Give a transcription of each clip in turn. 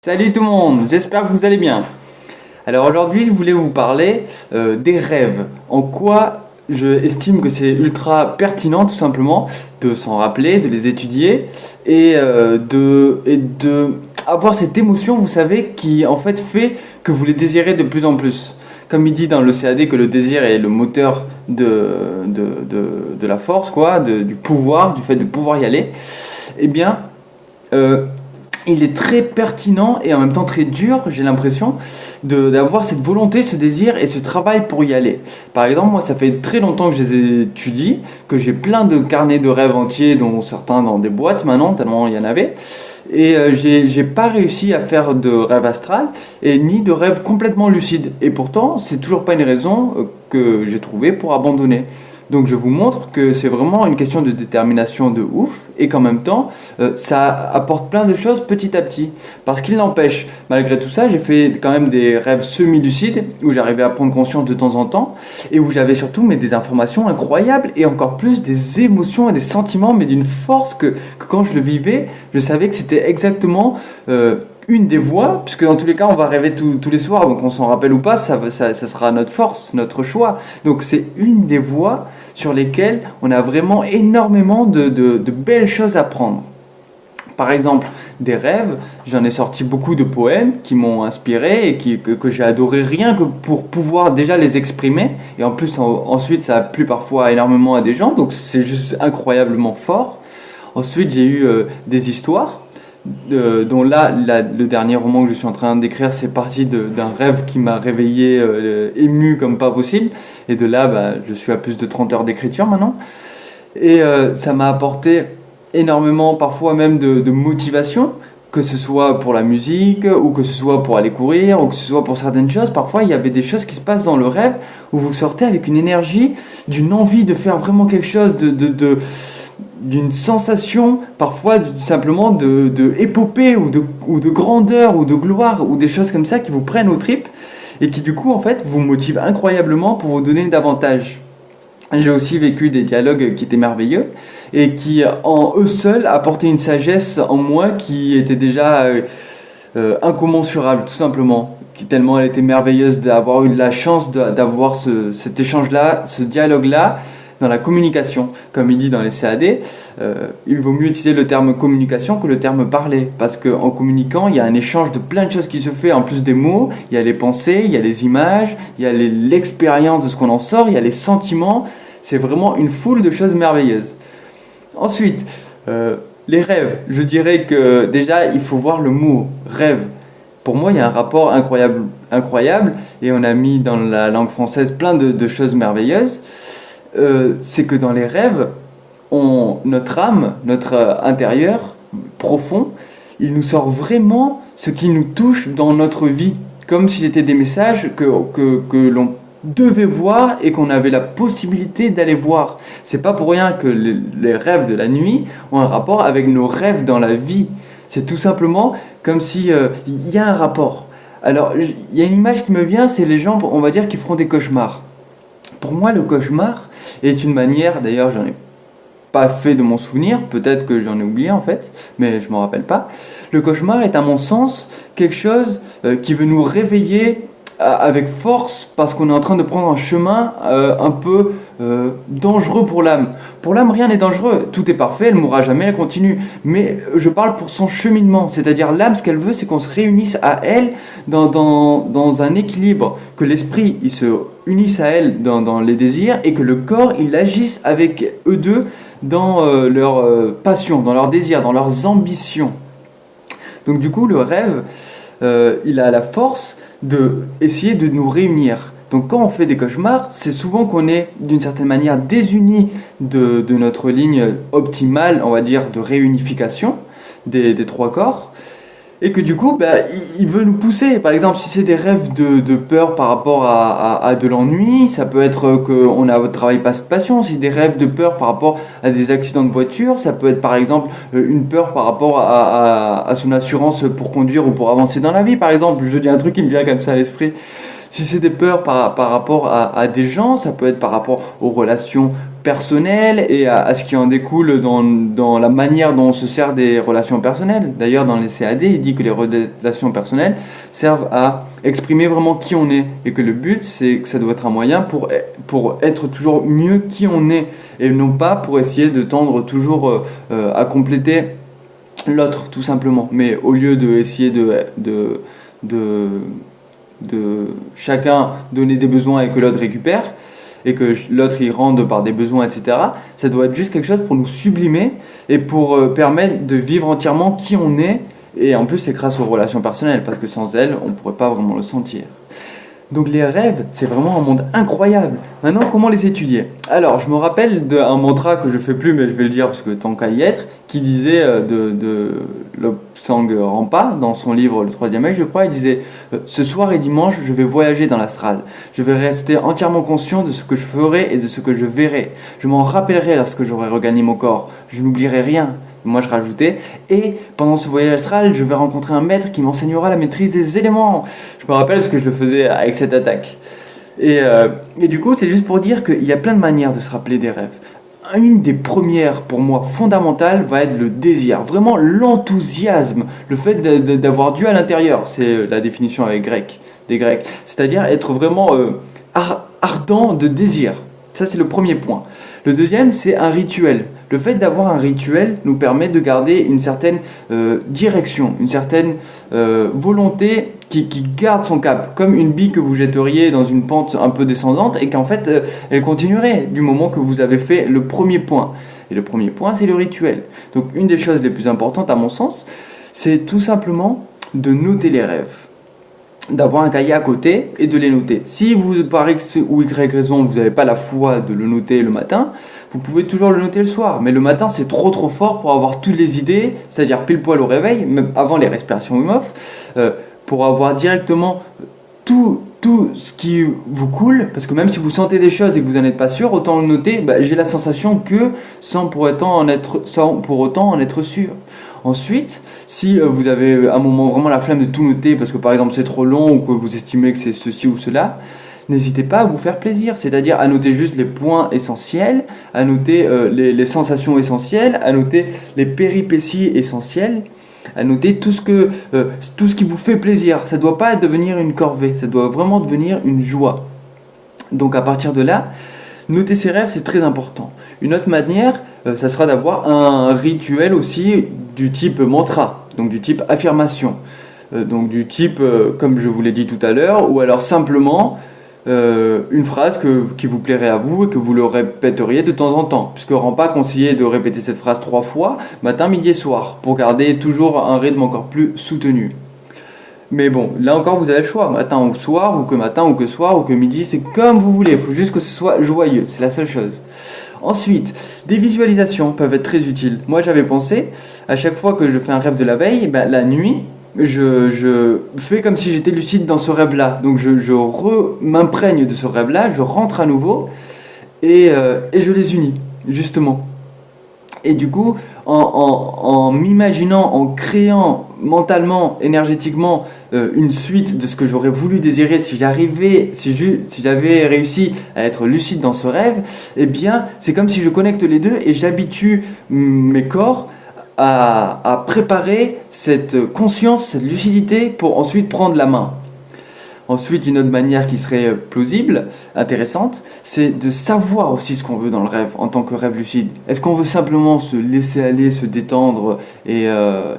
Salut tout le monde, j'espère que vous allez bien. Alors aujourd'hui, je voulais vous parler des rêves. En quoi je estime que c'est ultra pertinent tout simplement de s'en rappeler, de les étudier et de avoir cette émotion, vous savez, qui en fait que vous les désirez de plus en plus. Comme il dit dans le CAD que le désir est le moteur de la force, quoi, du pouvoir, du fait de pouvoir y aller, eh bien, euh, il est très pertinent et en même temps très dur, j'ai l'impression, d'avoir cette volonté, ce désir et ce travail pour y aller. Par exemple, moi, ça fait très longtemps que je les étudie, que j'ai plein de carnets de rêves entiers, dont certains dans des boîtes maintenant, tellement il y en avait. Et j'ai pas réussi à faire de rêve astral et ni de rêve complètement lucide. Et pourtant, c'est toujours pas une raison que j'ai trouvée pour abandonner. Donc je vous montre que c'est vraiment une question de détermination de ouf et qu'en même temps ça apporte plein de choses petit à petit. Parce qu'il n'empêche, malgré tout ça, j'ai fait quand même des rêves semi-lucides où j'arrivais à prendre conscience de temps en temps et où j'avais surtout des informations incroyables et encore plus des émotions et des sentiments, mais d'une force que quand je le vivais, je savais que c'était exactement une des voies, puisque dans tous les cas on va rêver tous les soirs, donc on s'en rappelle ou pas, ça sera notre force, notre choix. Donc c'est une des voies sur lesquelles on a vraiment énormément de belles choses à prendre. Par exemple, des rêves, j'en ai sorti beaucoup de poèmes qui m'ont inspiré et que j'ai adoré rien que pour pouvoir déjà les exprimer. Et en plus, ensuite, ça a plu parfois énormément à des gens, donc c'est juste incroyablement fort. Ensuite, j'ai eu des histoires dont le dernier roman que je suis en train d'écrire, c'est parti d'un rêve qui m'a réveillé, ému comme pas possible. Et de là, je suis à plus de 30 heures d'écriture maintenant. Et ça m'a apporté énormément, parfois même de motivation, que ce soit pour la musique, ou que ce soit pour aller courir, ou que ce soit pour certaines choses. Parfois, il y avait des choses qui se passent dans le rêve où vous sortez avec une énergie, d'une envie de faire vraiment quelque chose, d'une sensation parfois simplement de épopée ou de grandeur ou de gloire ou des choses comme ça qui vous prennent aux tripes et qui du coup en fait vous motivent incroyablement pour vous donner davantage. J'ai aussi vécu des dialogues qui étaient merveilleux et qui en eux seuls apportaient une sagesse en moi qui était déjà incommensurable tout simplement, qui tellement elle était merveilleuse d'avoir eu la chance d'avoir cet échange-là, ce dialogue-là dans la communication. Comme il dit dans les CAD, il vaut mieux utiliser le terme communication que le terme parler, parce qu'en communiquant, il y a un échange de plein de choses qui se fait, en plus des mots, il y a les pensées, il y a les images, il y a l'expérience de ce qu'on en sort, il y a les sentiments, c'est vraiment une foule de choses merveilleuses. Ensuite, les rêves, je dirais que déjà, il faut voir le mot rêve. Pour moi, il y a un rapport incroyable, et on a mis dans la langue française plein de choses merveilleuses. C'est que dans les rêves, notre âme, notre intérieur profond, il nous sort vraiment ce qui nous touche dans notre vie, comme si c'était des messages que l'on devait voir et qu'on avait la possibilité d'aller voir. C'est pas pour rien que les rêves de la nuit ont un rapport avec nos rêves dans la vie. C'est tout simplement comme si il y a un rapport. Alors, il y a une image qui me vient, c'est les gens, on va dire, qui feront des cauchemars. Pour moi, le cauchemar est une manière, d'ailleurs j'en ai pas fait de mon souvenir, peut-être que j'en ai oublié en fait, mais je m'en rappelle pas. Le cauchemar est à mon sens quelque chose qui veut nous réveiller avec force parce qu'on est en train de prendre un chemin un peu dangereux pour l'âme. Pour l'âme, rien n'est dangereux, tout est parfait, elle mourra jamais, elle continue. Mais je parle pour son cheminement, c'est-à-dire l'âme, ce qu'elle veut, c'est qu'on se réunisse à elle dans un équilibre, que l'esprit il se unisse à elle dans les désirs et que le corps il agisse avec eux deux dans leur passion, dans leurs désirs, dans leurs ambitions. Donc du coup, le rêve, il a la force de essayer de nous réunir. Donc quand on fait des cauchemars, c'est souvent qu'on est d'une certaine manière désunis de notre ligne optimale, on va dire, de réunification des trois corps. Et que du coup, il veut nous pousser. Par exemple, si c'est des rêves de peur par rapport à de l'ennui, ça peut être qu'on ne travaille pas cette passion. Si des rêves de peur par rapport à des accidents de voiture, ça peut être par exemple une peur par rapport à son assurance pour conduire ou pour avancer dans la vie. Par exemple, je dis un truc qui me vient comme ça à l'esprit. Si c'est des peurs par rapport à des gens, ça peut être par rapport aux relations personnel et à ce qui en découle dans la manière dont on se sert des relations personnelles. D'ailleurs, dans les CAD, il dit que les relations personnelles servent à exprimer vraiment qui on est et que le but, c'est que ça doit être un moyen pour être toujours mieux qui on est et non pas pour essayer de tendre toujours à compléter l'autre, tout simplement. Mais au lieu d'essayer de chacun donner des besoins et que l'autre récupère, et que l'autre y rende par des besoins, etc. Ça doit être juste quelque chose pour nous sublimer et pour permettre de vivre entièrement qui on est. Et en plus, c'est grâce aux relations personnelles, parce que sans elles, on ne pourrait pas vraiment le sentir. Donc les rêves, c'est vraiment un monde incroyable. Maintenant, comment les étudier? Alors, je me rappelle d'un mantra que je ne fais plus, mais je vais le dire parce que tant qu'à y être, qui disait de Lobsang Rampa, dans son livre Le Troisième Œil, je crois, il disait « Ce soir et dimanche, je vais voyager dans l'astral. Je vais rester entièrement conscient de ce que je ferai et de ce que je verrai. Je m'en rappellerai lorsque j'aurai regagné mon corps. Je n'oublierai rien. » Moi, je rajoutais « Et pendant ce voyage astral, je vais rencontrer un maître qui m'enseignera la maîtrise des éléments. » Je me rappelle parce que je le faisais avec cette attaque. Et du coup, c'est juste pour dire qu'il y a plein de manières de se rappeler des rêves. Une des premières, pour moi, fondamentales, va être le désir. Vraiment l'enthousiasme, le fait d'avoir Dieu à l'intérieur. C'est la définition des Grecs. C'est-à-dire être vraiment ardent de désir. Ça, c'est le premier point. Le deuxième, c'est un rituel. Le fait d'avoir un rituel nous permet de garder une certaine direction, une certaine volonté qui garde son cap, comme une bille que vous jetteriez dans une pente un peu descendante et qu'en fait, elle continuerait du moment que vous avez fait le premier point. Et le premier point, c'est le rituel. Donc, une des choses les plus importantes, à mon sens, c'est tout simplement de noter les rêves. D'avoir un cahier à côté et de les noter. Si vous, par X ou Y raison, vous n'avez pas la foi de le noter le matin, vous pouvez toujours le noter le soir. Mais le matin, c'est trop fort pour avoir toutes les idées, c'est-à-dire pile poil au réveil, même avant les respirations Wim-Hof, pour avoir directement tout ce qui vous coule, parce que même si vous sentez des choses et que vous n'en êtes pas sûr, autant le noter, j'ai la sensation que sans pour autant en être sûr. Ensuite, si vous avez un moment vraiment la flemme de tout noter, parce que par exemple c'est trop long ou que vous estimez que c'est ceci ou cela, n'hésitez pas à vous faire plaisir, c'est-à-dire à noter juste les points essentiels, à noter les sensations essentielles, à noter les péripéties essentielles, à noter tout ce qui vous fait plaisir. Ça ne doit pas devenir une corvée, ça doit vraiment devenir une joie. Donc à partir de là, noter ses rêves, c'est très important. Une autre manière, ça sera d'avoir un rituel aussi du type mantra, donc du type affirmation, donc du type, comme je vous l'ai dit tout à l'heure, ou alors simplement une phrase qui vous plairait à vous et que vous le répéteriez de temps en temps, puisque Rampa conseillait de répéter cette phrase 3 fois, matin, midi et soir, pour garder toujours un rythme encore plus soutenu. Mais bon, là encore vous avez le choix, matin ou soir, ou que soir, ou que midi, c'est comme vous voulez, il faut juste que ce soit joyeux, c'est la seule chose. Ensuite, des visualisations peuvent être très utiles. Moi j'avais pensé, à chaque fois que je fais un rêve de la veille, la nuit, je fais comme si j'étais lucide dans ce rêve-là. Donc je m'imprègne de ce rêve-là, je rentre à nouveau et je les unis, justement. Et du coup, en m'imaginant, en créant mentalement, énergétiquement une suite de ce que j'aurais voulu désirer si j'avais réussi à être lucide dans ce rêve, eh bien, c'est comme si je connecte les deux et j'habitue mes corps à préparer cette conscience, cette lucidité pour ensuite prendre la main. Ensuite, une autre manière qui serait plausible, intéressante, c'est de savoir aussi ce qu'on veut dans le rêve en tant que rêve lucide. Est-ce qu'on veut simplement se laisser aller, se détendre et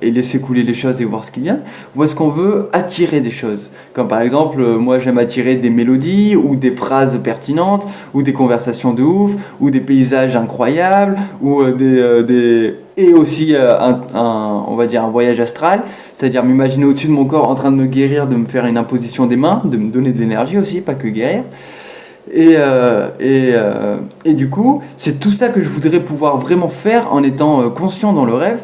laisser couler les choses et voir ce qu'il y a, ou est-ce qu'on veut attirer des choses? Comme par exemple, moi j'aime attirer des mélodies ou des phrases pertinentes ou des conversations de ouf ou des paysages incroyables ou et aussi on va dire un voyage astral, c'est-à-dire m'imaginer au-dessus de mon corps en train de me guérir, de me faire une imposition des mains, de me donner de l'énergie aussi, pas que guérir. Et du coup, c'est tout ça que je voudrais pouvoir vraiment faire en étant conscient dans le rêve.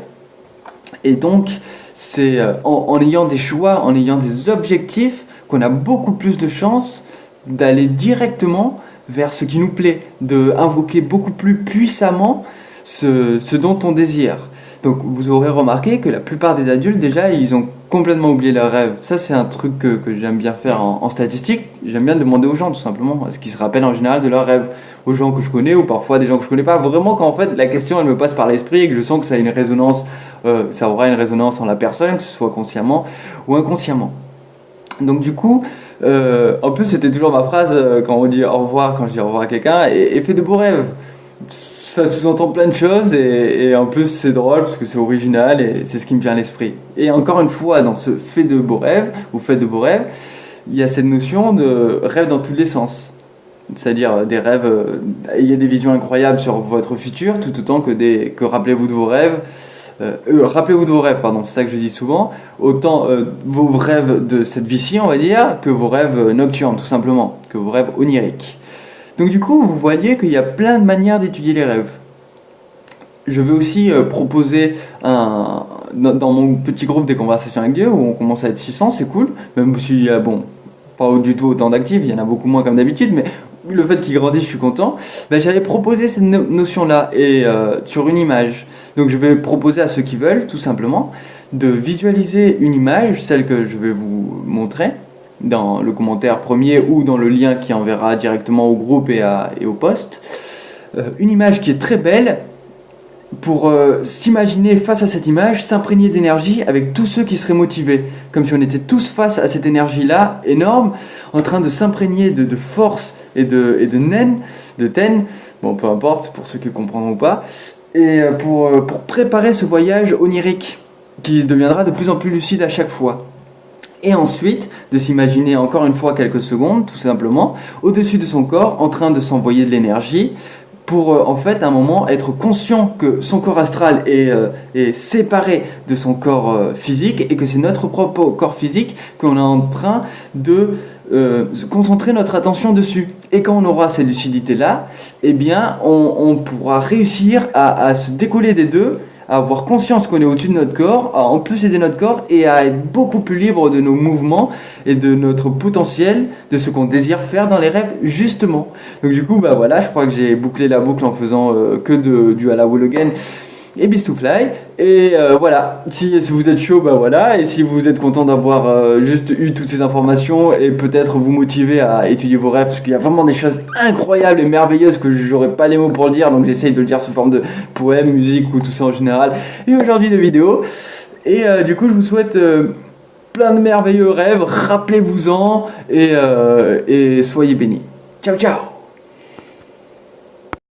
Et donc, c'est en ayant des choix, en ayant des objectifs, qu'on a beaucoup plus de chances d'aller directement vers ce qui nous plaît, d'invoquer beaucoup plus puissamment ce dont on désire. Donc vous aurez remarqué que la plupart des adultes déjà ils ont complètement oublié leurs rêves. Ça c'est un truc que j'aime bien faire en statistique. J'aime bien demander aux gens tout simplement ce qu'ils se rappellent en général de leurs rêves. Aux gens que je connais ou parfois des gens que je connais pas. Vraiment quand en fait la question elle me passe par l'esprit et que je sens que ça a une résonance, ça aura une résonance en la personne, que ce soit consciemment ou inconsciemment. Donc du coup, en plus c'était toujours ma phrase quand on dit au revoir, quand je dis au revoir à quelqu'un, et fais de beaux rêves. Ça sous-entend plein de choses et en plus c'est drôle parce que c'est original et c'est ce qui me vient à l'esprit. Et encore une fois, dans ce fait de beaux rêves ou faites de beaux rêves, il y a cette notion de rêve dans tous les sens. C'est-à-dire des rêves, il y a des visions incroyables sur votre futur, tout autant que rappelez-vous de vos rêves. Rappelez-vous de vos rêves, pardon, c'est ça que je dis souvent. Autant vos rêves de cette vie-ci, on va dire, que vos rêves nocturnes, tout simplement, que vos rêves oniriques. Donc du coup, vous voyez qu'il y a plein de manières d'étudier les rêves. Je vais aussi proposer dans mon petit groupe des conversations avec Dieu, où on commence à être 600, c'est cool, même s'il y a, bon, pas du tout autant d'actifs, il y en a beaucoup moins comme d'habitude, mais le fait qu'il grandisse, je suis content. Ben, j'avais proposé cette notion-là et sur une image. Donc je vais proposer à ceux qui veulent, tout simplement, de visualiser une image, celle que je vais vous montrer, dans le commentaire premier ou dans le lien qui enverra directement au groupe et au post. Une image qui est très belle pour s'imaginer face à cette image, s'imprégner d'énergie avec tous ceux qui seraient motivés. Comme si on était tous face à cette énergie-là, énorme, en train de s'imprégner de force et de ten, bon peu importe pour ceux qui comprendront pas, et pour préparer ce voyage onirique qui deviendra de plus en plus lucide à chaque fois. Et ensuite, de s'imaginer encore une fois quelques secondes, tout simplement, au-dessus de son corps, en train de s'envoyer de l'énergie, pour en fait à un moment être conscient que son corps astral est séparé de son corps physique et que c'est notre propre corps physique qu'on est en train de concentrer notre attention dessus. Et quand on aura cette lucidité-là, eh bien on pourra réussir à se décoller des deux, à avoir conscience qu'on est au-dessus de notre corps, à en plus aider notre corps et à être beaucoup plus libre de nos mouvements et de notre potentiel, de ce qu'on désire faire dans les rêves, justement. Donc du coup, bah voilà, je crois que j'ai bouclé la boucle en faisant du Hala Will Again et Beast to Fly. Et voilà, si vous êtes chaud, bah voilà, et si vous êtes content d'avoir juste eu toutes ces informations et peut-être vous motiver à étudier vos rêves, parce qu'il y a vraiment des choses incroyables et merveilleuses que j'aurais pas les mots pour le dire, donc j'essaye de le dire sous forme de poème, musique ou tout ça en général, et aujourd'hui de vidéos. Et du coup, je vous souhaite plein de merveilleux rêves, rappelez-vous-en et soyez bénis. Ciao, ciao!